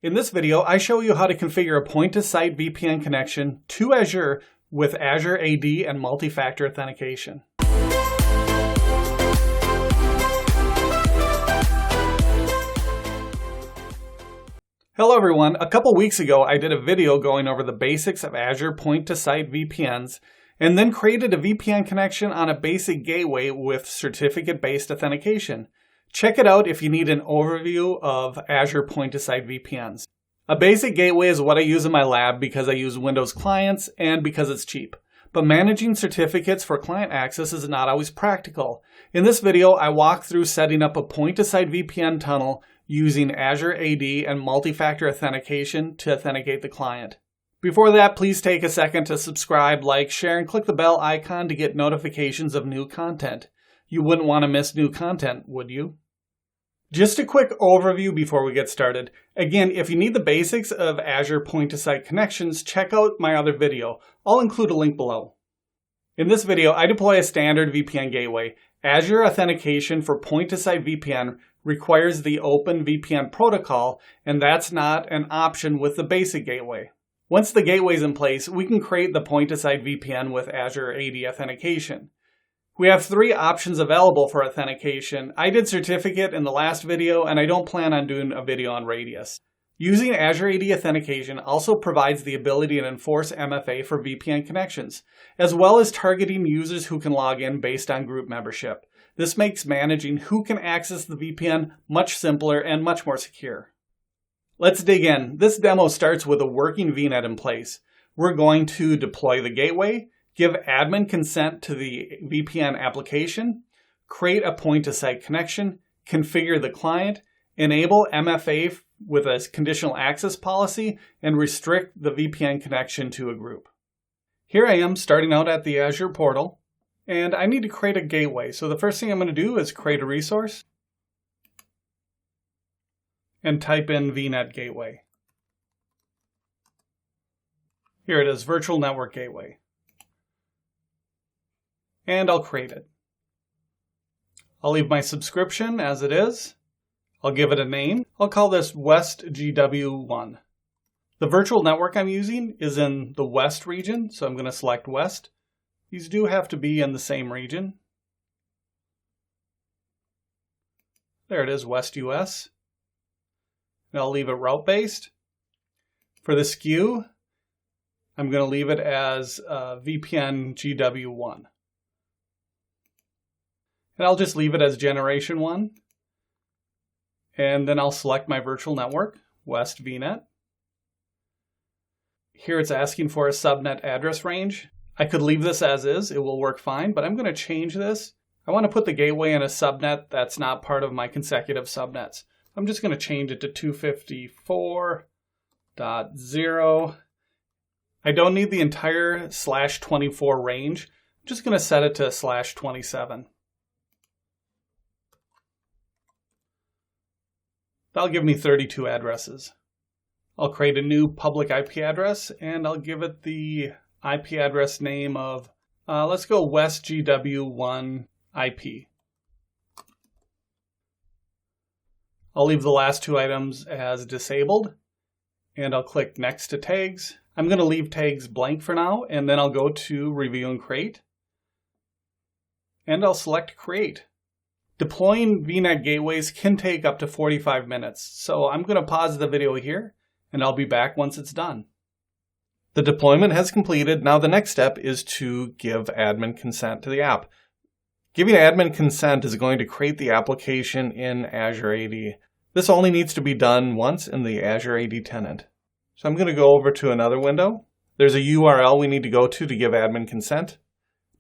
In this video, I show you how to configure a point-to-site VPN connection to Azure with Azure AD and Multi-Factor Authentication. Hello everyone, a couple weeks ago I did a video going over the basics of Azure point-to-site VPNs and then created a VPN connection on a basic gateway with certificate-based authentication. Check it out if you need an overview of Azure point-to-site VPNs. A basic gateway is what I use in my lab because I use Windows clients and because it's cheap. But managing certificates for client access is not always practical. In this video, I walk through setting up a point-to-site VPN tunnel using Azure AD and Multi-Factor Authentication to authenticate the client. Before that, please take a second to subscribe, like, share, and click the bell icon to get notifications of new content. You wouldn't want to miss new content, would you? Just a quick overview before we get started. Again, if you need the basics of Azure point-to-site connections, check out my other video. I'll include a link below. In this video, I deploy a standard VPN gateway. Azure authentication for point-to-site VPN requires the Open VPN protocol, and that's not an option with the basic gateway. Once the gateway is in place, we can create the point-to-site VPN with Azure AD authentication. We have three options available for authentication. I did certificate in the last video, and I don't plan on doing a video on radius. Using Azure AD authentication also provides the ability to enforce MFA for VPN connections, as well as targeting users who can log in based on group membership. This makes managing who can access the VPN much simpler and much more secure. Let's dig in. This demo starts with a working VNet in place. We're going to deploy the gateway, give admin consent to the VPN application, create a point-to-site connection, configure the client, enable MFA with a conditional access policy, and restrict the VPN connection to a group. Here I am starting out at the Azure portal, and I need to create a gateway. So the first thing I'm going to do is create a resource and type in VNet Gateway. Here it is, Virtual Network Gateway. And I'll create it. I'll leave my subscription as it is. I'll give it a name. I'll call this West GW1. The virtual network I'm using is in the West region, so I'm going to select West. These do have to be in the same region. There it is, West US. And I'll leave it route-based. For the SKU, I'm going to leave it as VPN GW1. And I'll just leave it as generation 1. And then I'll select my virtual network, West VNet. Here it's asking for a subnet address range. I could leave this as is, it will work fine, but I'm going to change this. I want to put the gateway in a subnet that's not part of my consecutive subnets. I'm just going to change it to 254.0. I don't need the entire /24 range. I'm just going to set it to /27. That'll give me 32 addresses. I'll create a new public IP address and I'll give it the IP address name of, let's go West GW1 IP. I'll leave the last two items as disabled and I'll click Next to Tags. I'm going to leave tags blank for now and then I'll go to Review and Create. And I'll select Create. Deploying VNet gateways can take up to 45 minutes, so I'm going to pause the video here, and I'll be back once it's done. The deployment has completed. Now the next step is to give admin consent to the app. Giving admin consent is going to create the application in Azure AD. This only needs to be done once in the Azure AD tenant. So I'm going to go over to another window. There's a URL we need to go to give admin consent.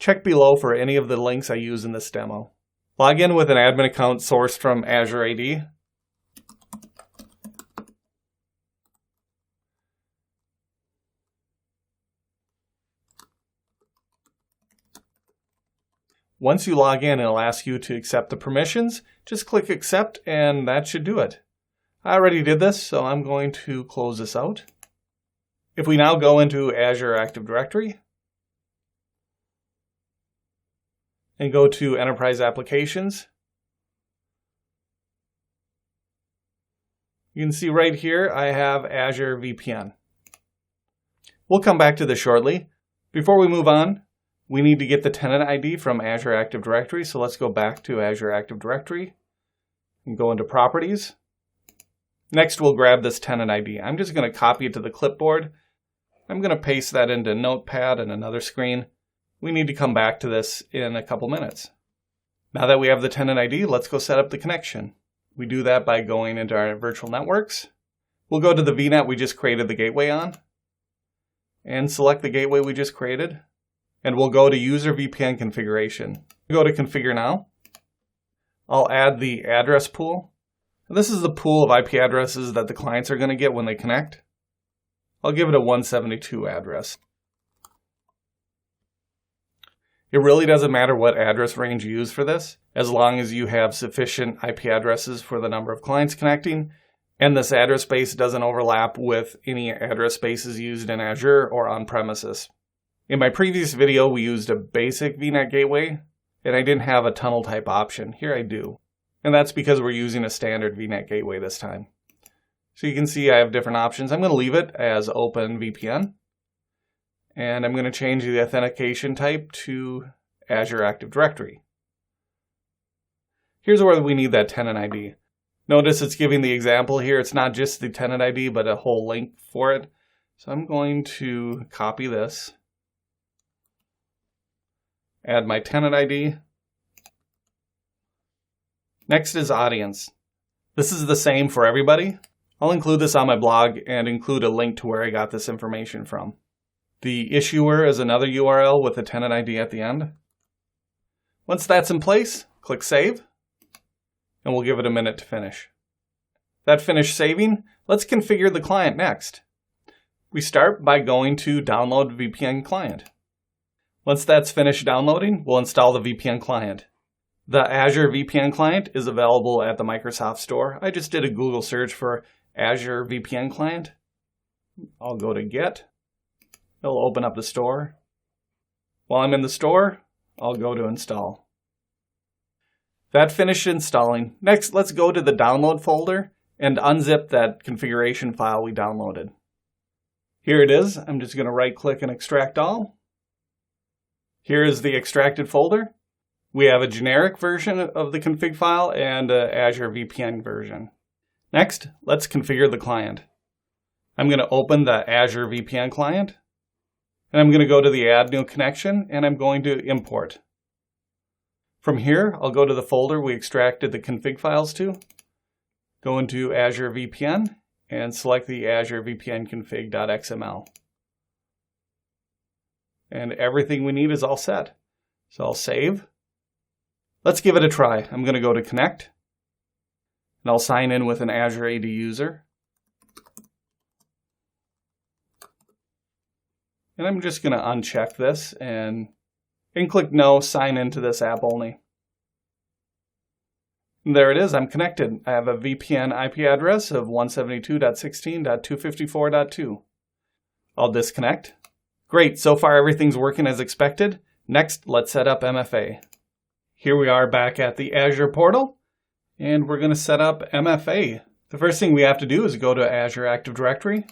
Check below for any of the links I use in this demo. Log in with an admin account sourced from Azure AD. Once you log in, it'll ask you to accept the permissions. Just click Accept and that should do it. I already did this, so I'm going to close this out. If we now go into Azure Active Directory, and go to Enterprise Applications, You can see right here I have Azure VPN. We'll come back to this shortly. Before we move on, we need to get the tenant ID from Azure Active Directory. So let's go back to Azure Active Directory and go into Properties. Next, we'll grab this tenant ID. I'm just going to copy it to the clipboard. I'm going to paste that into Notepad and another screen. We need to come back to this in a couple minutes. Now that we have the tenant ID, let's go set up the connection. We do that by going into our virtual networks. We'll go to the VNet we just created the gateway on and select the gateway we just created. And we'll go to User VPN Configuration. Go to Configure Now. I'll add the address pool. This is the pool of IP addresses that the clients are going to get when they connect. I'll give it a 172 address. It really doesn't matter what address range you use for this, as long as you have sufficient IP addresses for the number of clients connecting, and this address space doesn't overlap with any address spaces used in Azure or on premises. In my previous video, we used a basic VNet gateway, and I didn't have a tunnel type option. Here I do. And that's because we're using a standard VNet gateway this time. So you can see I have different options. I'm going to leave it as Open VPN. And I'm going to change the authentication type to Azure Active Directory. Here's where we need that tenant ID. Notice it's giving the example here. It's not just the tenant ID, but a whole link for it. So I'm going to copy this, add my tenant ID. Next is audience. This is the same for everybody. I'll include this on my blog and include a link to where I got this information from. The issuer is another URL with a tenant ID at the end. Once that's in place, click Save, and we'll give it a minute to finish. That finished saving, let's configure the client next. We start by going to Download VPN Client. Once that's finished downloading, we'll install the VPN client. The Azure VPN client is available at the Microsoft Store. I just did a Google search for Azure VPN client. I'll go to Get. It'll open up the store. While I'm in the store, I'll go to Install. That finished installing. Next, let's go to the Download folder and unzip that configuration file we downloaded. Here it is. I'm just going to right-click and extract all. Here is the extracted folder. We have a generic version of the config file and an Azure VPN version. Next, let's configure the client. I'm going to open the Azure VPN client, and I'm going to go to the Add New Connection, and I'm going to import. From here, I'll go to the folder we extracted the config files to, go into Azure VPN, and select the Azure VPN config.xml. And everything we need is all set. So I'll save. Let's give it a try. I'm going to go to Connect, and I'll sign in with an Azure AD user. And I'm just going to uncheck this and click No, sign into this app only. And there it is, I'm connected. I have a VPN IP address of 172.16.254.2. I'll disconnect. Great, so far everything's working as expected. Next, let's set up MFA. Here we are back at the Azure portal, and we're going to set up MFA. The first thing we have to do is go to Azure Active Directory,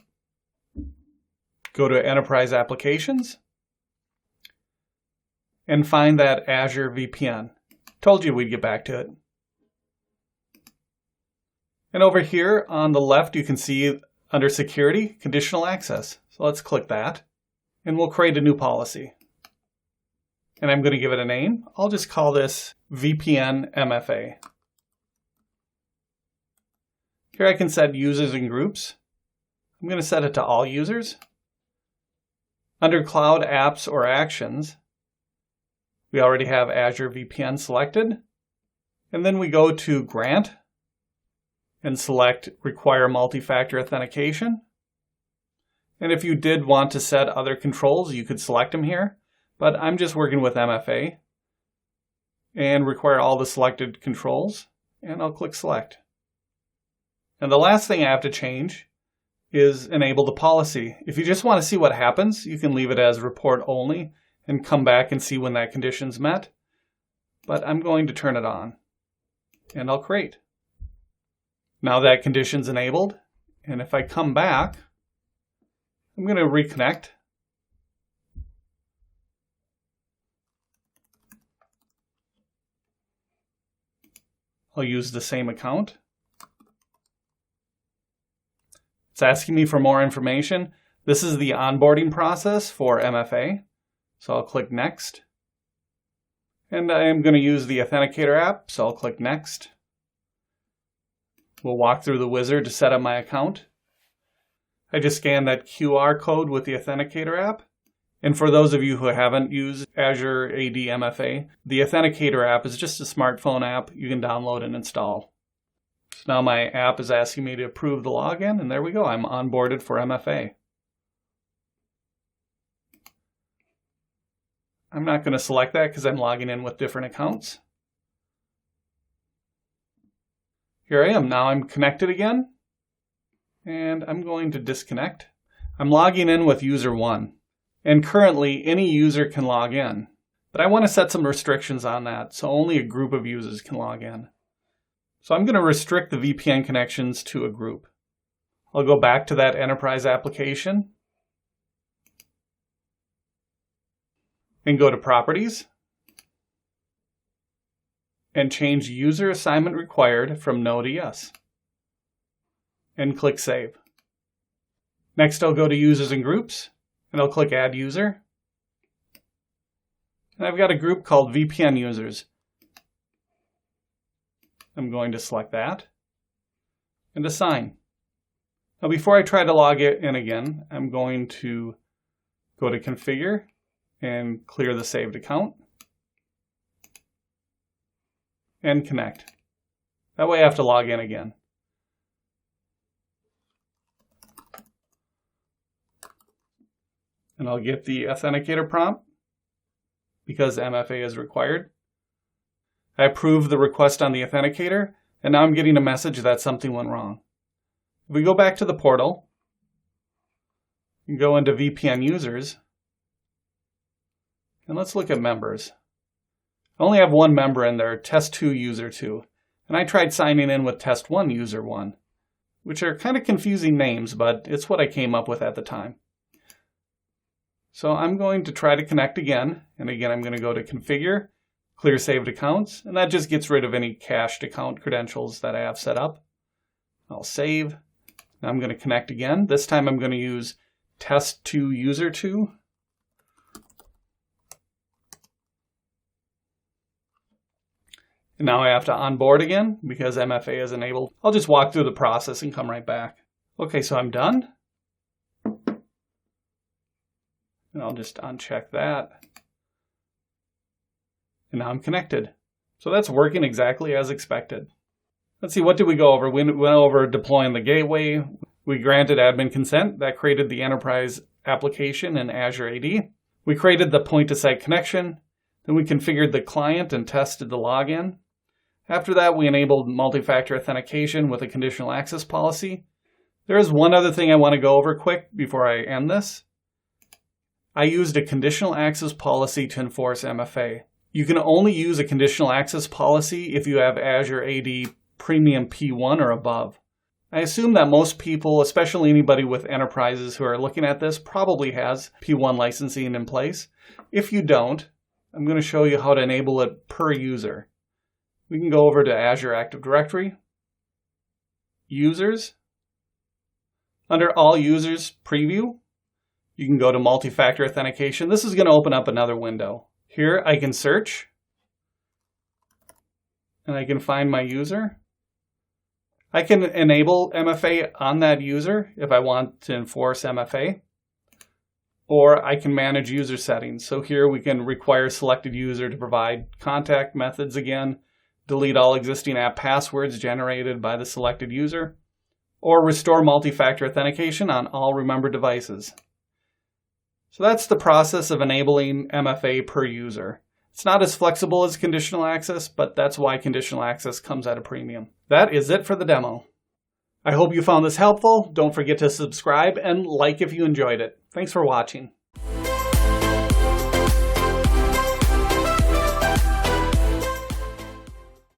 go to Enterprise Applications, and find that Azure VPN. Told you we'd get back to it. And over here on the left, you can see under Security, Conditional Access. So let's click that, and we'll create a new policy. And I'm going to give it a name. I'll just call this VPN MFA. Here I can set users and groups. I'm going to set it to all users. Under Cloud Apps or Actions, we already have Azure VPN selected. And then we go to Grant and select Require Multi-Factor Authentication. And if you did want to set other controls, you could select them here. But I'm just working with MFA and require all the selected controls, and I'll click Select. And the last thing I have to change is enable the policy. If you just want to see what happens, you can leave it as report only and come back and see when that condition's met. But I'm going to turn it on, and I'll create. Now that condition's enabled, and if I come back, I'm going to reconnect. I'll use the same account. It's asking me for more information. This is the onboarding process for MFA. So I'll click Next. And I am going to use the Authenticator app, so I'll click Next. We'll walk through the wizard to set up my account. I just scanned that QR code with the Authenticator app. And for those of you who haven't used Azure AD MFA, the Authenticator app is just a smartphone app you can download and install. So now my app is asking me to approve the login, and there we go. I'm onboarded for MFA. I'm not going to select that because I'm logging in with different accounts. Here I am. Now I'm connected again, and I'm going to disconnect. I'm logging in with user 1. And currently, any user can log in. But I want to set some restrictions on that, so only a group of users can log in. So I'm going to restrict the VPN connections to a group. I'll go back to that enterprise application and go to Properties and change User Assignment Required from No to Yes. And click Save. Next, I'll go to Users and Groups. And I'll click Add User. And I've got a group called VPN users. I'm going to select that and assign. Now before I try to log it in again, I'm going to go to Configure and clear the saved account and connect. That way I have to log in again. And I'll get the Authenticator prompt because MFA is required. I approve the request on the Authenticator, and now I'm getting a message that something went wrong. If we go back to the portal and go into VPN users, and let's look at members. I only have one member in there, test2 user 2, and I tried signing in with test1 user 1, which are kind of confusing names, but it's what I came up with at the time. So I'm going to try to connect again, and again I'm going to go to Configure, Clear Saved Accounts, and that just gets rid of any cached account credentials that I have set up. I'll save. Now I'm going to connect again. This time I'm going to use test2 user 2. And now I have to onboard again because MFA is enabled. I'll just walk through the process and come right back. Okay, so I'm done. And I'll just uncheck that. And now I'm connected. So that's working exactly as expected. Let's see, what did we go over? We went over deploying the gateway. We granted admin consent. That created the enterprise application in Azure AD. We created the point-to-site connection. Then we configured the client and tested the login. After that, we enabled multi-factor authentication with a conditional access policy. There is one other thing I want to go over quick before I end this. I used a conditional access policy to enforce MFA. You can only use a conditional access policy if you have Azure AD Premium P1 or above. I assume that most people, especially anybody with enterprises who are looking at this, probably has P1 licensing in place. If you don't, I'm going to show you how to enable it per user. We can go over to Azure Active Directory, Users. Under All Users Preview, you can go to Multi-Factor Authentication. This is going to open up another window. Here I can search, and I can find my user. I can enable MFA on that user if I want to enforce MFA, or I can manage user settings. So here we can require selected user to provide contact methods again, delete all existing app passwords generated by the selected user, or restore multi-factor authentication on all remembered devices. So that's the process of enabling MFA per user. It's not as flexible as conditional access, but that's why conditional access comes at a premium. That is it for the demo. I hope you found this helpful. Don't forget to subscribe and like if you enjoyed it. Thanks for watching.